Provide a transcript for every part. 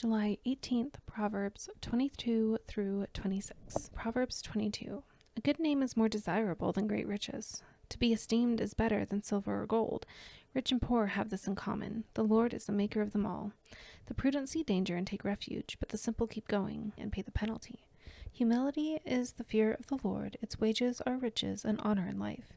July 18th, Proverbs 22 through 26. Proverbs 22. A good name is more desirable than great riches. To be esteemed is better than silver or gold. Rich and poor have this in common. The Lord is the maker of them all. The prudent see danger and take refuge, but the simple keep going and pay the penalty. Humility is the fear of the Lord. Its wages are riches and honor in life.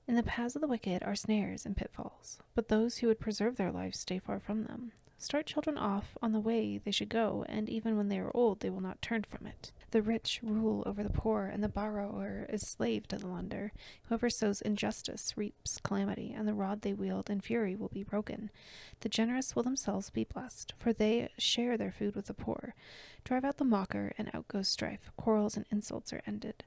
In the paths of the wicked are snares and pitfalls, but those who would preserve their lives stay far from them. Start children off on the way they should go, and even when they are old they will not turn from it. The rich rule over the poor, and the borrower is slave to the lender. Whoever sows injustice reaps calamity, and the rod they wield in fury will be broken. The generous will themselves be blessed, for they share their food with the poor. Drive out the mocker, and out goes strife. Quarrels and insults are ended.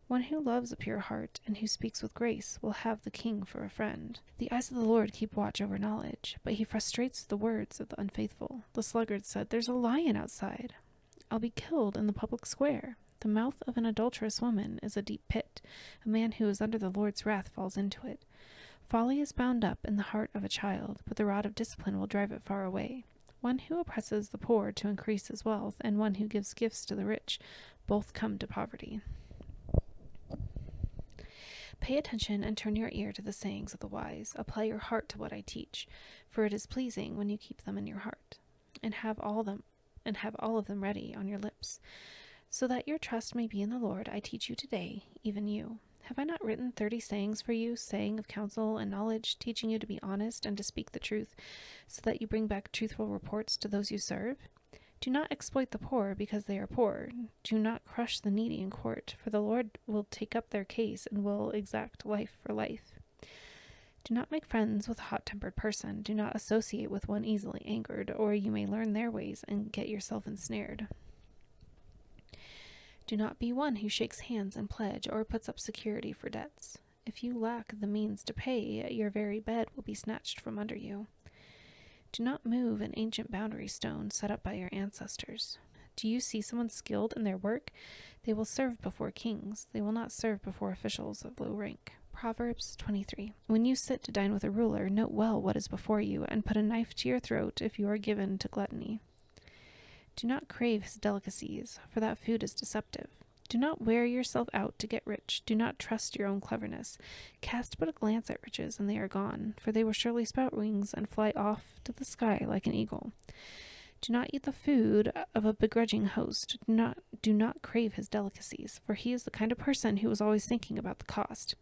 One who loves a pure heart and who speaks with grace will have the king for a friend. The eyes of the Lord keep watch over knowledge, but he frustrates the words of the unfaithful. The sluggard said, "There's a lion outside. I'll be killed in the public square." The mouth of an adulterous woman is a deep pit. A man who is under the Lord's wrath falls into it. Folly is bound up in the heart of a child, but the rod of discipline will drive it far away. One who oppresses the poor to increase his wealth, and one who gives gifts to the rich, both come to poverty. Pay attention and turn your ear to the sayings of the wise. Apply your heart to what I teach, for it is pleasing when you keep them in your heart, and have all of them ready on your lips, so that your trust may be in the Lord. I teach you today, even you. Have I not written 30 sayings for you, saying of counsel and knowledge, teaching you to be honest and to speak the truth, so that you bring back truthful reports to those you serve? Do not exploit the poor because they are poor. Do not crush the needy in court, for the Lord will take up their case and will exact life for life. Do not make friends with a hot-tempered person. Do not associate with one easily angered, or you may learn their ways and get yourself ensnared. Do not be one who shakes hands and pledge or puts up security for debts. If you lack the means to pay, your very bed will be snatched from under you. Do not move an ancient boundary stone set up by your ancestors. Do you see someone skilled in their work? They will serve before kings. They will not serve before officials of low rank. Proverbs 23. When you sit to dine with a ruler, note well what is before you, and put a knife to your throat if you are given to gluttony. Do not crave his delicacies, for that food is deceptive. Do not wear yourself out to get rich. Do not trust your own cleverness. Cast but a glance at riches, and they are gone, for they will surely sprout wings and fly off to the sky like an eagle. Do not eat the food of a begrudging host. Do not crave his delicacies, for he is the kind of person who is always thinking about the cost.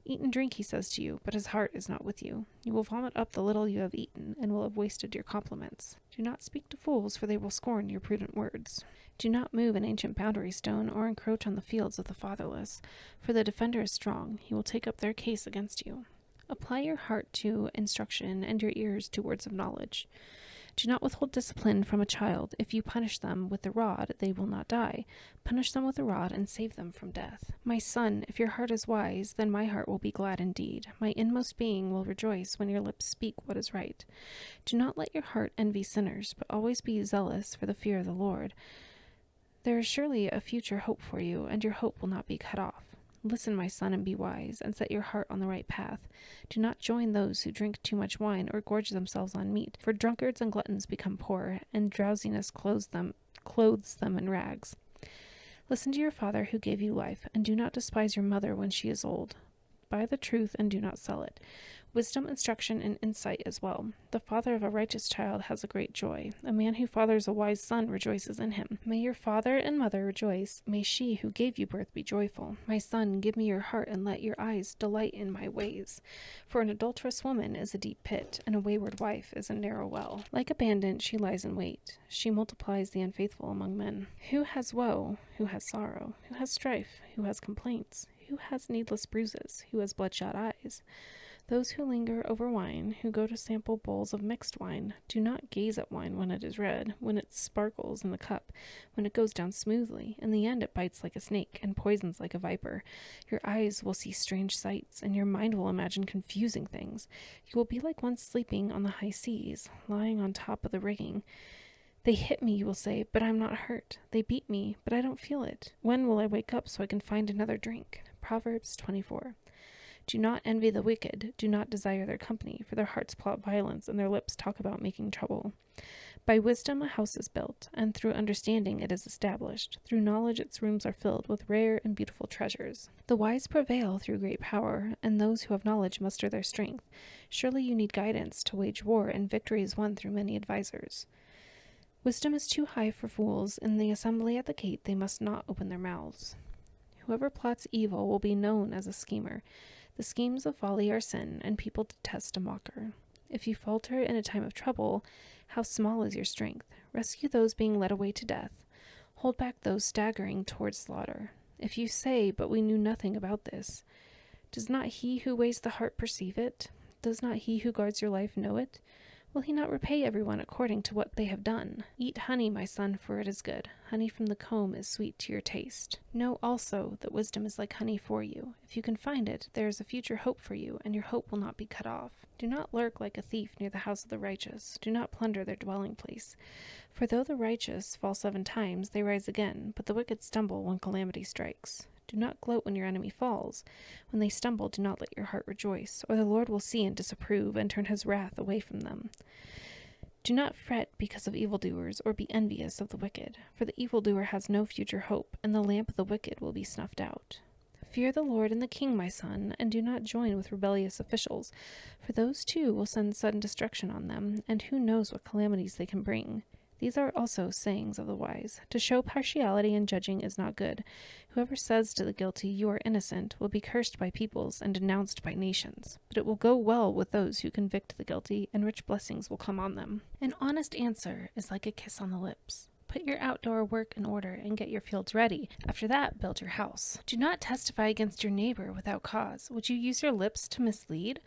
Eat and drink, he says to you, but his heart is not with you. You will vomit up the little you have eaten, and will have wasted your compliments. Do not speak to fools, for they will scorn your prudent words. Do not move an ancient boundary stone or encroach on the fields of the fatherless, for the defender is strong. He will take up their case against you. Apply your heart to instruction and your ears to words of knowledge. Do not withhold discipline from a child. If you punish them with the rod, they will not die. Punish them with the rod and save them from death. My son, if your heart is wise, then my heart will be glad indeed. My inmost being will rejoice when your lips speak what is right. Do not let your heart envy sinners, but always be zealous for the fear of the Lord. There is surely a future hope for you, and your hope will not be cut off. Listen, my son, and be wise, and set your heart on the right path. Do not join those who drink too much wine or gorge themselves on meat, for drunkards and gluttons become poor, and drowsiness clothes them in rags. Listen to your father who gave you life, and do not despise your mother when she is old. Buy the truth and do not sell it. Wisdom, instruction, and insight as well. The father of a righteous child has a great joy. A man who fathers a wise son rejoices in him. May your father and mother rejoice. May she who gave you birth be joyful. My son, give me your heart, and let your eyes delight in my ways. For an adulterous woman is a deep pit, and a wayward wife is a narrow well. Like a bandit, she lies in wait. She multiplies the unfaithful among men. Who has woe? Who has sorrow? Who has strife? Who has complaints? Who has needless bruises? Who has bloodshot eyes? Those who linger over wine, who go to sample bowls of mixed wine, do not gaze at wine when it is red, when it sparkles in the cup, when it goes down smoothly. In the end it bites like a snake and poisons like a viper. Your eyes will see strange sights, and your mind will imagine confusing things. You will be like one sleeping on the high seas, lying on top of the rigging. They hit me, you will say, but I'm not hurt. They beat me, but I don't feel it. When will I wake up so I can find another drink? Proverbs 24. Do not envy the wicked, do not desire their company, for their hearts plot violence, and their lips talk about making trouble. By wisdom a house is built, and through understanding it is established. Through knowledge its rooms are filled with rare and beautiful treasures. The wise prevail through great power, and those who have knowledge muster their strength. Surely you need guidance to wage war, and victory is won through many advisers. Wisdom is too high for fools. In the assembly at the gate they must not open their mouths. Whoever plots evil will be known as a schemer. The schemes of folly are sin, and people detest a mocker. If you falter in a time of trouble, how small is your strength? Rescue those being led away to death. Hold back those staggering towards slaughter. If you say, "But we knew nothing about this," does not he who weighs the heart perceive it? Does not he who guards your life know it? Will he not repay everyone according to what they have done? Eat honey, my son, for it is good. Honey from the comb is sweet to your taste. Know also that wisdom is like honey for you. If you can find it, there is a future hope for you, and your hope will not be cut off. Do not lurk like a thief near the house of the righteous. Do not plunder their dwelling place. For though the righteous fall 7 times, they rise again, but the wicked stumble when calamity strikes. Do not gloat when your enemy falls. When they stumble, do not let your heart rejoice, or the Lord will see and disapprove and turn his wrath away from them. Do not fret because of evildoers, or be envious of the wicked, for the evildoer has no future hope, and the lamp of the wicked will be snuffed out. Fear the Lord and the king, my son, and do not join with rebellious officials, for those too will send sudden destruction on them, and who knows what calamities they can bring. These are also sayings of the wise. To show partiality in judging is not good. Whoever says to the guilty, "You are innocent," will be cursed by peoples and denounced by nations. But it will go well with those who convict the guilty, and rich blessings will come on them. An honest answer is like a kiss on the lips. Put your outdoor work in order and get your fields ready. After that, build your house. Do not testify against your neighbor without cause. Would you use your lips to mislead?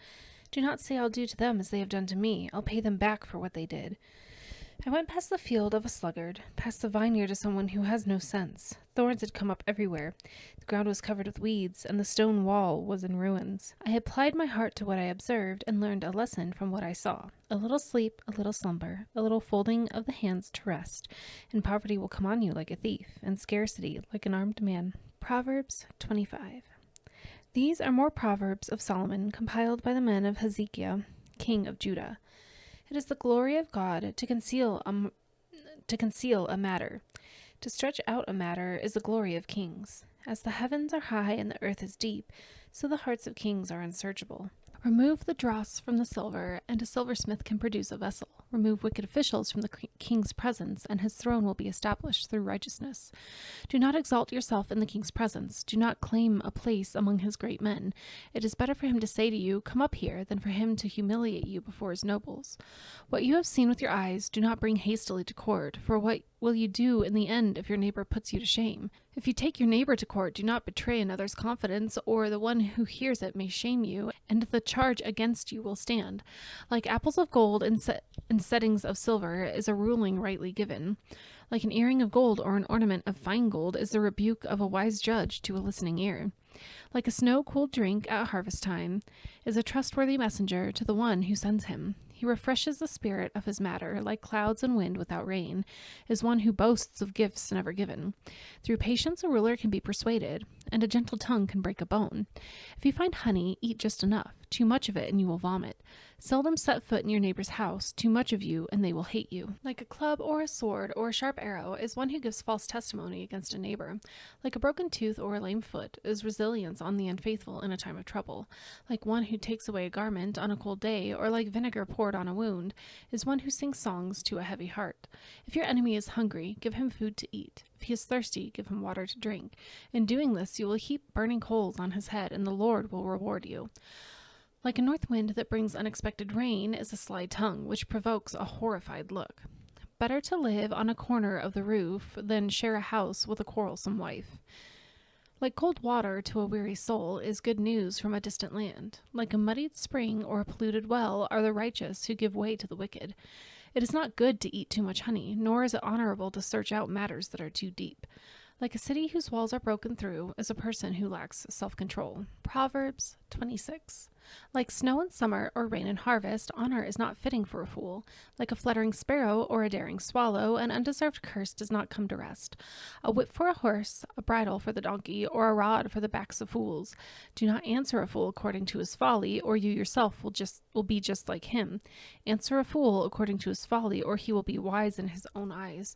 Do not say, "I'll do to them as they have done to me. I'll pay them back for what they did." I went past the field of a sluggard, past the vineyard of someone who has no sense. Thorns had come up everywhere. The ground was covered with weeds, and the stone wall was in ruins. I applied my heart to what I observed, and learned a lesson from what I saw. A little sleep, a little slumber, a little folding of the hands to rest, and poverty will come on you like a thief, and scarcity like an armed man. Proverbs 25. These are more proverbs of Solomon, compiled by the men of Hezekiah, king of Judah. It is the glory of God to conceal a matter. To stretch out a matter is the glory of kings. As the heavens are high and the earth is deep, so the hearts of kings are unsearchable. Remove the dross from the silver, and a silversmith can produce a vessel. Remove wicked officials from the king's presence, and his throne will be established through righteousness. Do not exalt yourself in the king's presence. Do not claim a place among his great men. It is better for him to say to you, "Come up here," than for him to humiliate you before his nobles. What you have seen with your eyes, do not bring hastily to court, for what will you do in the end if your neighbor puts you to shame? If you take your neighbor to court, do not betray another's confidence, or the one who hears it may shame you, and the charge against you will stand. Like apples of gold in settings of silver is a ruling rightly given. Like an earring of gold or an ornament of fine gold is the rebuke of a wise judge to a listening ear. Like a snow-cooled drink at harvest time is a trustworthy messenger to the one who sends him. He refreshes the spirit of his matter, like clouds and wind without rain, is one who boasts of gifts never given. Through patience a ruler can be persuaded, and a gentle tongue can break a bone. If you find honey, eat just enough. Too much of it and you will vomit. Seldom set foot in your neighbor's house. Too much of you and they will hate you. Like a club or a sword or a sharp arrow is one who gives false testimony against a neighbor. Like a broken tooth or a lame foot is resilience on the unfaithful in a time of trouble. Like one who takes away a garment on a cold day, or like vinegar poured on a wound, is one who sings songs to a heavy heart. If your enemy is hungry, give him food to eat. If he is thirsty, give him water to drink. In doing this, you will heap burning coals on his head, and the Lord will reward you. Like a north wind that brings unexpected rain is a sly tongue, which provokes a horrified look. Better to live on a corner of the roof than share a house with a quarrelsome wife. Like cold water to a weary soul is good news from a distant land. Like a muddied spring or a polluted well are the righteous who give way to the wicked. It is not good to eat too much honey, nor is it honorable to search out matters that are too deep. Like a city whose walls are broken through is a person who lacks self-control. Proverbs 26. Like snow in summer or rain in harvest, honor is not fitting for a fool. Like a fluttering sparrow or a daring swallow, an undeserved curse does not come to rest. A whip for a horse, a bridle for the donkey, or a rod for the backs of fools. Do not answer a fool according to his folly, or you yourself will be just like him. Answer a fool according to his folly, or he will be wise in his own eyes.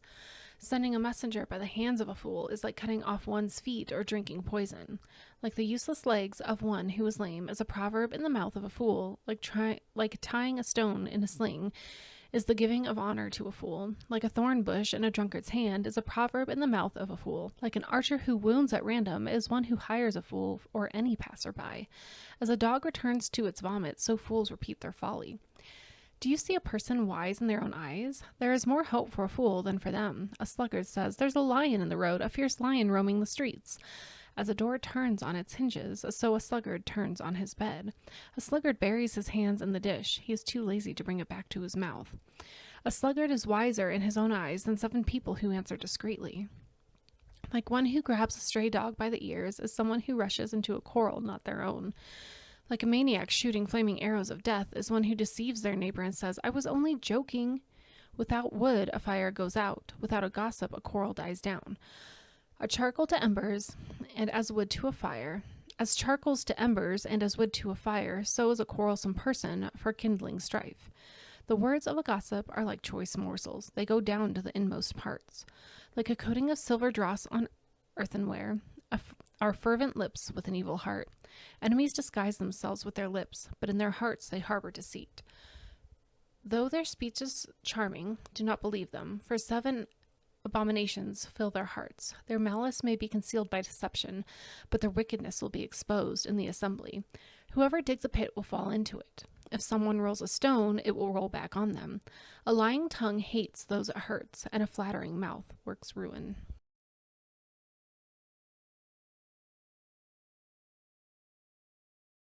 Sending a messenger by the hands of a fool is like cutting off one's feet or drinking poison. Like the useless legs of one who is lame is a proverb in the mouth of a fool. Like tying a stone in a sling is the giving of honor to a fool. Like a thorn bush in a drunkard's hand is a proverb in the mouth of a fool. Like an archer who wounds at random is one who hires a fool or any passerby. As a dog returns to its vomit, so fools repeat their folly. Do you see a person wise in their own eyes? There is more hope for a fool than for them. A sluggard says, "There's a lion in the road, a fierce lion roaming the streets." As a door turns on its hinges, so a sluggard turns on his bed. A sluggard buries his hands in the dish. He is too lazy to bring it back to his mouth. A sluggard is wiser in his own eyes than 7 people who answer discreetly. Like one who grabs a stray dog by the ears is someone who rushes into a quarrel not their own. Like a maniac shooting flaming arrows of death is one who deceives their neighbor and says, "I was only joking." Without wood, a fire goes out. Without a gossip, a quarrel dies down. A charcoal to embers, and as wood to a fire. As charcoals to embers, and as wood to a fire, so is a quarrelsome person for kindling strife. The words of a gossip are like choice morsels. They go down to the inmost parts. Like a coating of silver dross on earthenware, are fervent lips with an evil heart. Enemies disguise themselves with their lips, but in their hearts they harbor deceit. Though their speech is charming, do not believe them, for 7 abominations fill their hearts. Their malice may be concealed by deception, but their wickedness will be exposed in the assembly. Whoever digs a pit will fall into it. If someone rolls a stone, it will roll back on them. A lying tongue hates those it hurts, and a flattering mouth works ruin.